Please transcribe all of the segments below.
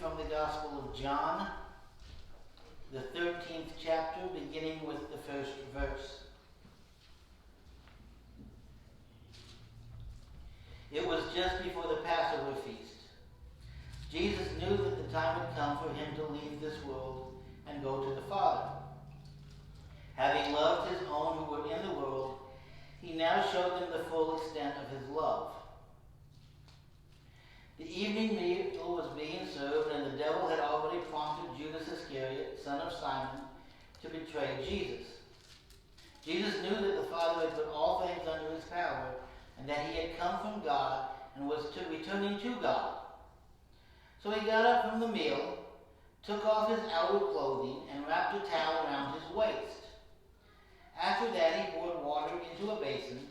from the Gospel of John, the 13th chapter, beginning with the first verse. It was just before the Passover feast. Jesus knew that the time had come for him to leave this world and go to the Father. Having loved his own who were in the world, he now showed them the full extent of his love. The evening meal was being served, and the devil had already prompted Judas Iscariot, son of Simon, to betray Jesus. Jesus knew that the Father had put all things under his power, and that he had come from God and was returning to God. So he got up from the meal, took off his outer clothing, and wrapped a towel around his waist. After that he poured water into a basin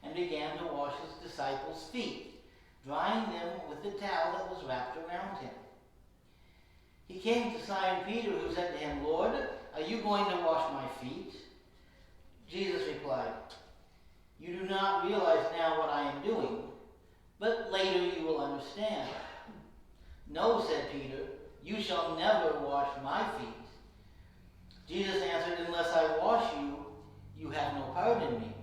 and began to wash his disciples' feet, drying them with the towel that was wrapped around him. He came to Simon Peter, who said to him, "Lord, are you going to wash my feet?" Jesus replied, "You do not realize now what I am doing, but later you will understand." "No," said Peter, "you shall never wash my feet." Jesus answered, "Unless I wash you, you have no part in me."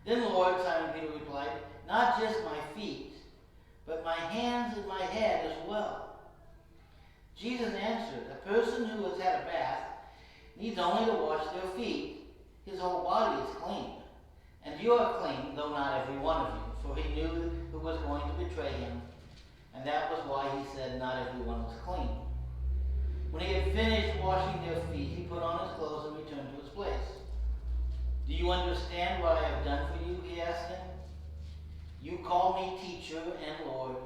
"Then, Lord," Simon Peter replied, "not just my feet, but my hands and my head as well." Jesus answered, "A person who has had a bath needs only to wash their feet. His whole body is clean. And you are clean, though not every one of you." For he knew who was going to betray him, and that was why he said not everyone was clean. When he had finished washing their feet, he put on his clothes and returned to his place. "Do you understand what I have done for you?" he asked them. "You call me teacher and Lord,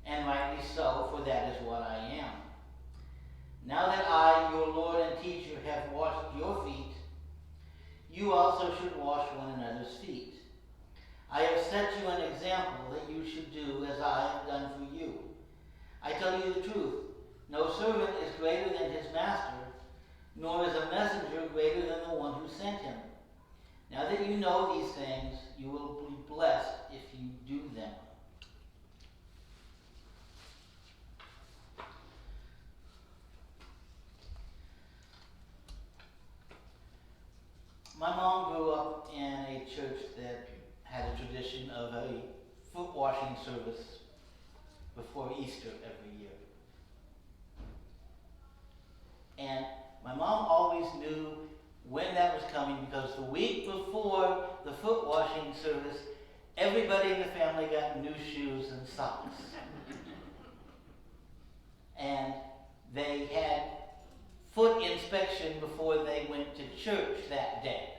and rightly so, for that is what I am. Now that I, your Lord and teacher, have washed your feet, you also should wash one another's feet. I have set you an example that you should do as I have done for you. I tell you the truth, no servant is greater than his master, nor is a messenger greater than the one who sent him. Now that you know these things, you will be blessed if you do them." My mom grew up in a church that had a tradition of a foot washing service before Easter every year. And my mom always knew when that was coming, because the week before the foot washing service, everybody in the family got new shoes and socks. And they had foot inspection before they went to church that day.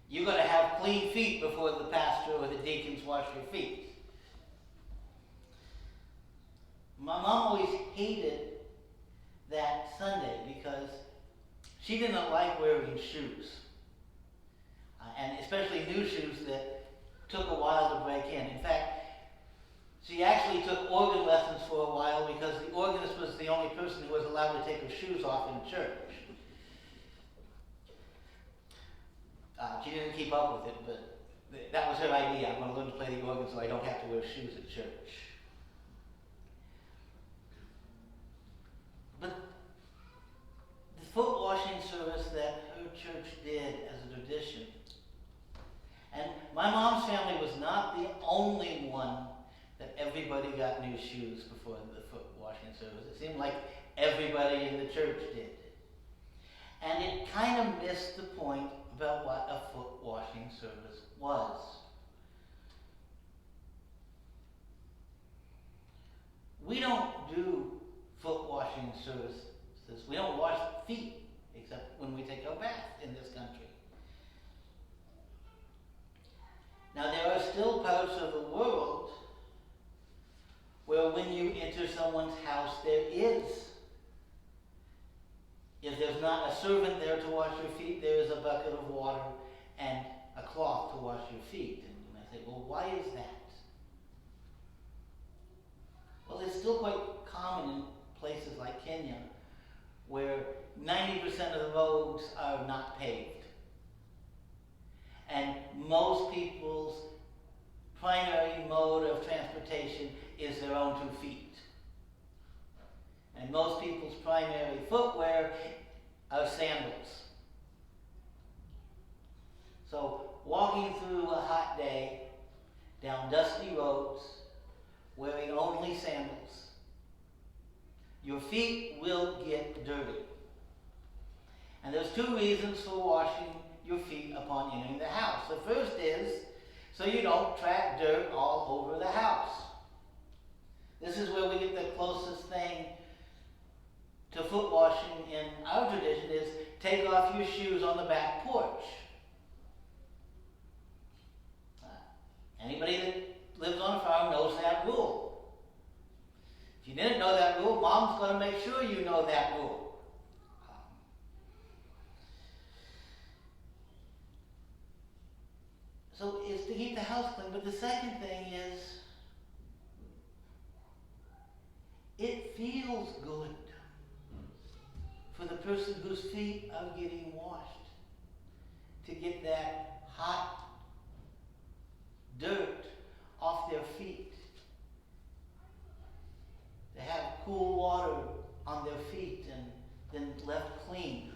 You're going to have clean feet before the pastor or the deacons wash your feet. My mom always hated that Sunday because she didn't like wearing shoes. And especially new shoes that took a while to break in. In fact, she actually took organ lessons for a while because the organist was the only person who was allowed to take her shoes off in church. She didn't keep up with it, but that was her idea. I'm going to learn to play the organ so I don't have to wear shoes at church. But the foot washing service that her church did as a tradition, and my mom's family was not the only one that everybody got new shoes before the foot washing service. It seemed like everybody in the church did. And it kind of missed the point about what a foot washing service was. We don't do foot washing services. We don't wash feet except when we take our bath in this country. Now there are still parts of the world where when you enter someone's house, there is. If there's not a servant there to wash your feet, there is a bucket of water and a cloth to wash your feet. And you might say, well, why is that? Well, it's still quite common in places like Kenya, where 90% of the roads are not paved. And most people's primary mode of transportation is their own 2 feet. And most people's primary footwear are sandals. So walking through a hot day, down dusty roads, wearing only sandals, your feet will get dirty. And there's two reasons for washing your feet upon entering the house. The first is so you don't track dirt all over the house. This is where we get the closest thing to foot washing in our tradition is take off your shoes on the back porch. Anybody that lives on a farm knows that rule. If you didn't know that rule, Mom's going to make sure you know that rule. So it's to keep the house clean. But the second thing is, it feels good for the person whose feet are getting washed to get that hot dirt off their feet, to have cool water on their feet and then left clean.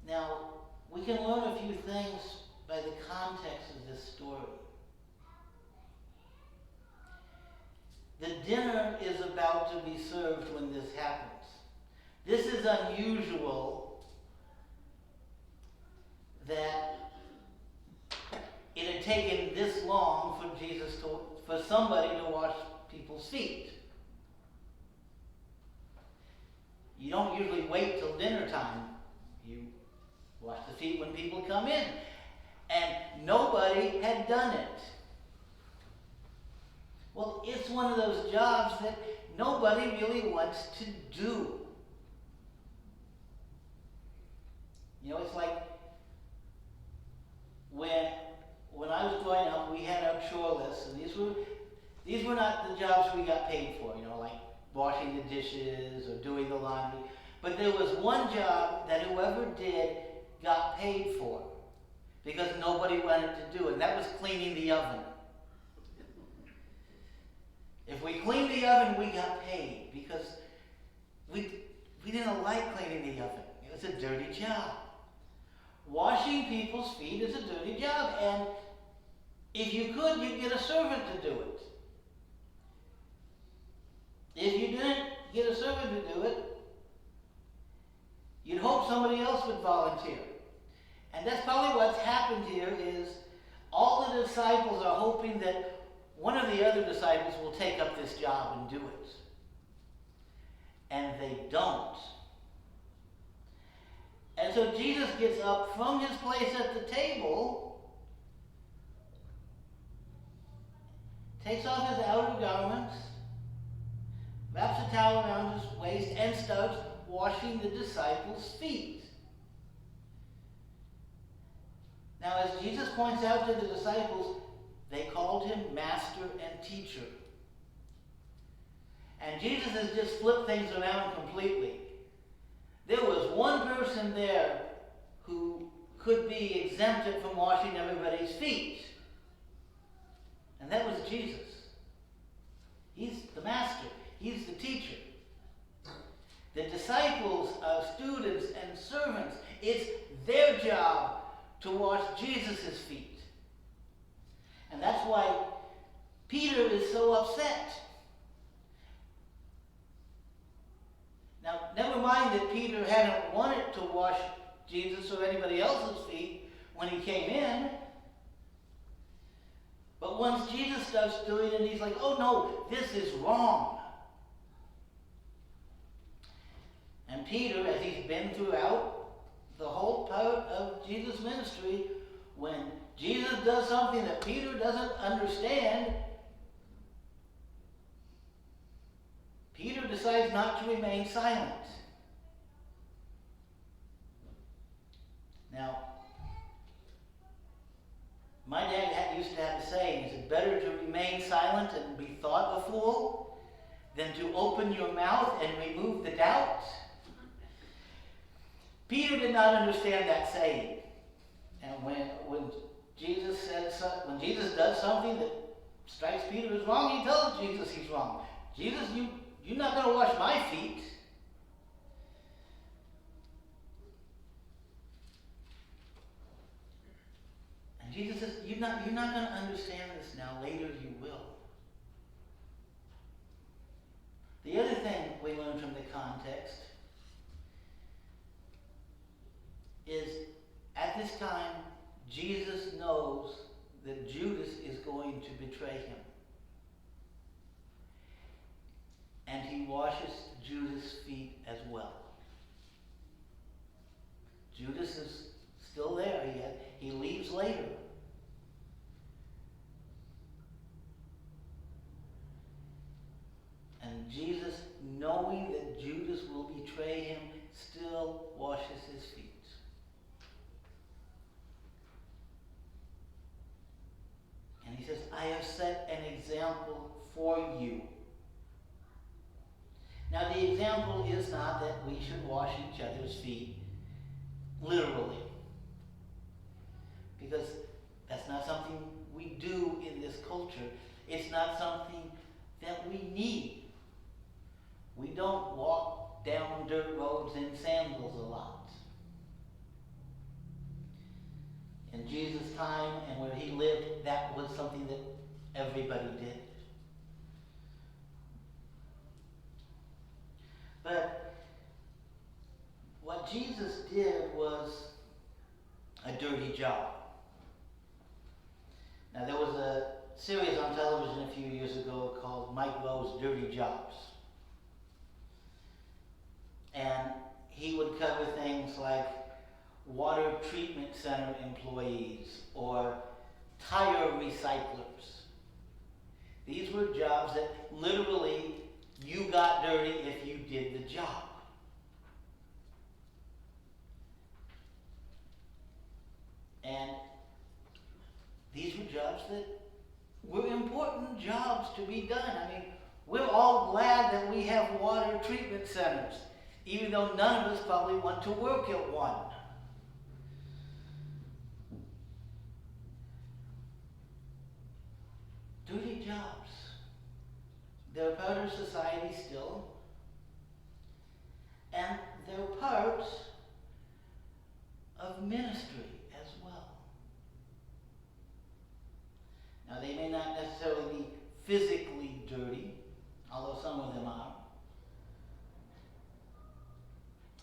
Now, we can learn a few things by the context of this story. The dinner is about to be served when this happens. This is unusual that it had taken this long for somebody to wash people's feet. You don't usually wait till dinner time. You wash the feet when people come in. And nobody had done it. Well, it's one of those jobs that nobody really wants to do. You know, it's like when I was growing up, we had our chore lists, and these were not the jobs we got paid for, you know, like washing the dishes or doing the laundry. But there was one job that whoever did got paid for because nobody wanted to do it, and that was cleaning the oven. If we cleaned the oven, we got paid because we didn't like cleaning the oven. It was a dirty job. Washing people's feet is a dirty job, and if you could, you'd get a servant to do it. If you didn't get a servant to do it, you'd hope somebody else would volunteer. And that's probably what's happened here is all the disciples are hoping that one of the other disciples will take up this job and do it. And they don't. And so Jesus gets up from his place at the table, takes off his outer garments, wraps a towel around his waist, and starts washing the disciples' feet. Now, as Jesus points out to the disciples, they called him Master and Teacher. And Jesus has just flipped things around completely. There was one person there who could be exempted from washing everybody's feet. And that was Jesus. He's the master. He's the teacher. The disciples are students and servants. It's their job to wash Jesus' feet. And that's why Peter is so upset. Now, never mind that Peter hadn't wanted to wash Jesus or anybody else's feet when he came in. But once Jesus starts doing it, he's like, oh no, this is wrong. And Peter, as he's been throughout the whole part of Jesus' ministry, when Jesus does something that Peter doesn't understand, Peter decides not to remain silent. Now, my dad used to have a saying, he said, better to remain silent and be thought a fool than to open your mouth and remove the doubt. Peter did not understand that saying. And when Jesus does something that strikes Peter as wrong, he tells Jesus he's wrong. Jesus, you're not going to wash my feet. And Jesus says, you're not going to understand this now. Later you will. The other thing we learn from the context is at this time, Jesus knows that Judas is going to betray him. And he washes Judas' feet as well. Judas is still there. He leaves later. And Jesus, knowing that Judas will betray him, still washes his feet. And he says, I have set an example for you. Now the example is not that we should wash each other's feet literally. Because that's not something we do in this culture. It's not something that we need. We don't walk down dirt roads in sandals a lot. In Jesus' time and where he lived, that was something that everybody did. But what Jesus did was a dirty job. Now there was a series on television a few years ago called Mike Rowe's Dirty Jobs. And he would cover things like water treatment center employees or tire recyclers. These were jobs that literally you got dirty if you did the job. And these were jobs that were important jobs to be done. I mean, we're all glad that we have water treatment centers, even though none of us probably want to work at one. Dirty jobs. They're part of society still. And they're parts of ministry as well. Now, they may not necessarily be physically dirty, although some of them are.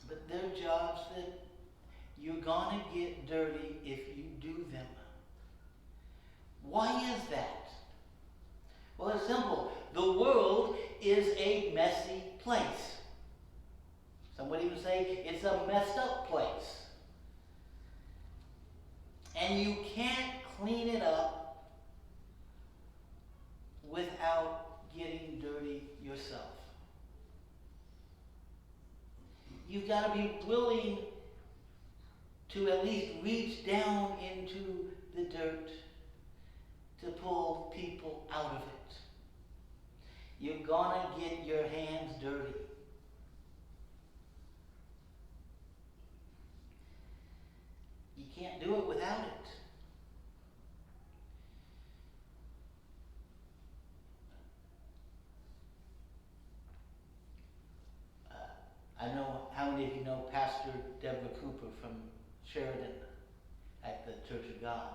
But they're jobs that you're going to get dirty if you do them. Why is that? Well, it's simple. The world is a messy place. Some would even say it's a messed up place. And you can't clean it up without getting dirty yourself. You've got to be willing to at least reach down into the dirt to pull people out of it. You're going to get your hands dirty. You can't do it without it. I know how many of you know Pastor Deborah Cooper from Sheridan at the Church of God.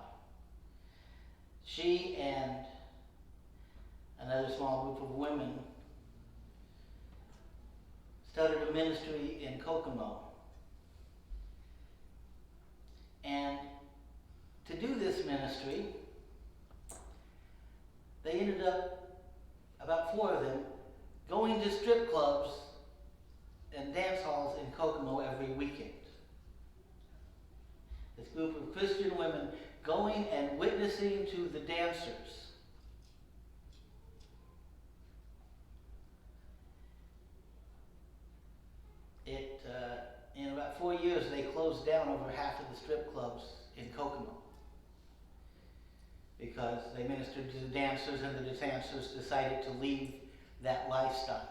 She and another small group of women started a ministry in Kokomo. And to do this ministry, they ended up, about 4 of them, going to strip clubs and dance halls in Kokomo every weekend. This group of Christian women going and witnessing to the dancers. In about 4 years, they closed down over half of the strip clubs in Kokomo because they ministered to the dancers, and the dancers decided to leave that lifestyle.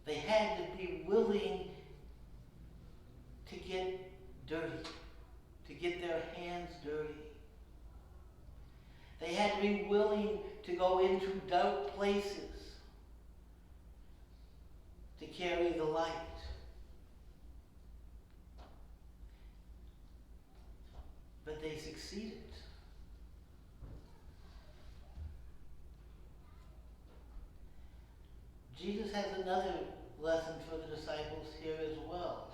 They had to be willing to get dirty, to get their hands the light. But they succeeded. Jesus has another lesson for the disciples here as well.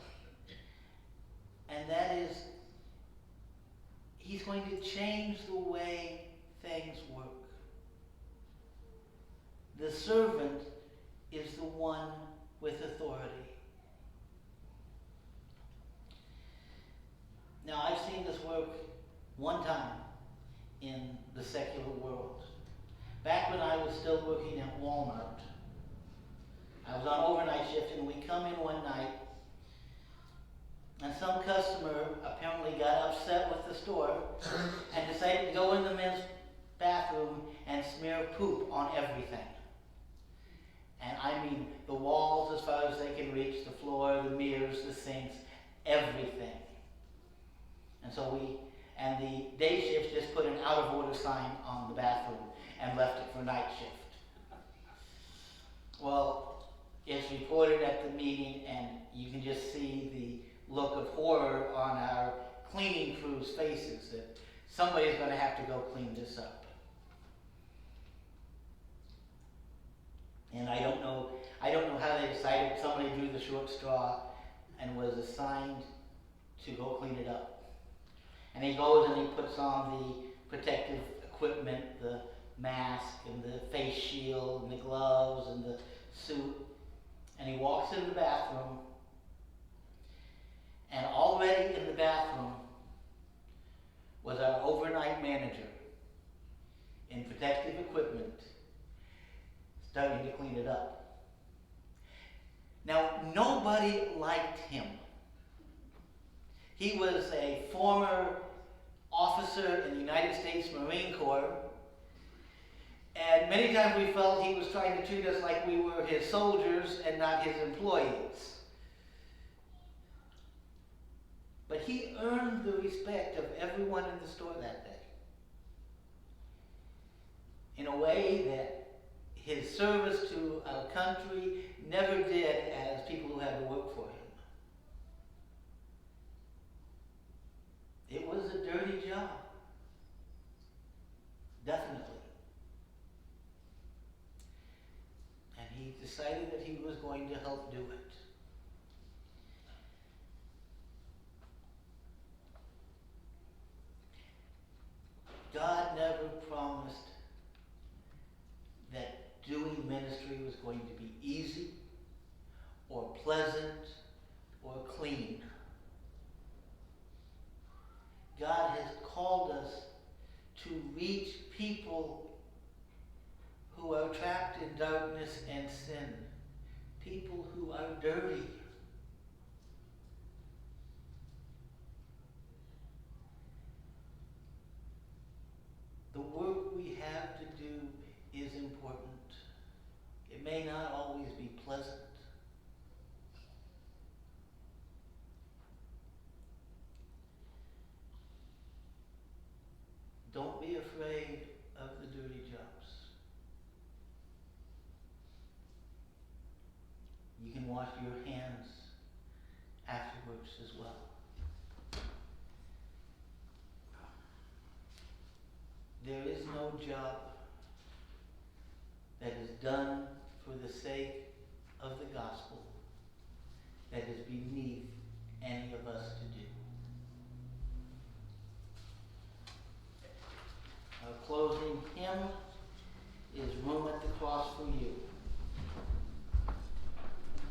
And that is, he's going to change the way things work. The servant is the one with authority. Now, I've seen this work one time in the secular world. Back when I was still working at Walmart, I was on overnight shift, and we come in one night, and some customer apparently got upset with the store and decided to go in the men's bathroom and smear poop on everything. And I mean the walls as far as they can reach, the floor, the mirrors, the sinks, everything. And so the day shift just put an out of order sign on the bathroom and left it for night shift. Well, it's reported at the meeting, and you can just see the look of horror on our cleaning crew's faces that somebody's going to have to go clean this up. And I don't know how they decided. Somebody drew the short straw and was assigned to go clean it up. And he goes and he puts on the protective equipment, the mask and the face shield and the gloves and the suit. And he walks in the bathroom, and already in the bathroom was our overnight manager in protective equipment starting to clean it up. Now, nobody liked him. He was a former officer in the United States Marine Corps, and many times we felt he was trying to treat us like we were his soldiers and not his employees. But he earned the respect of everyone in the store that day in a way that his service to our country never did as people who had to work for him. It was a dirty job. Definitely. And he decided that he was going to help do it. God never promised that doing ministry was going to be easy or pleasant or clean. God has called us to reach people who are trapped in darkness and sin, people who are dirty. The work we have to do is important. It may not always be pleasant. Don't be afraid of the dirty jobs. You can wash your hands afterwards as well. There is no job that is done for the sake of the gospel that is beneath any of us to do. Our closing hymn is Room at the Cross for You.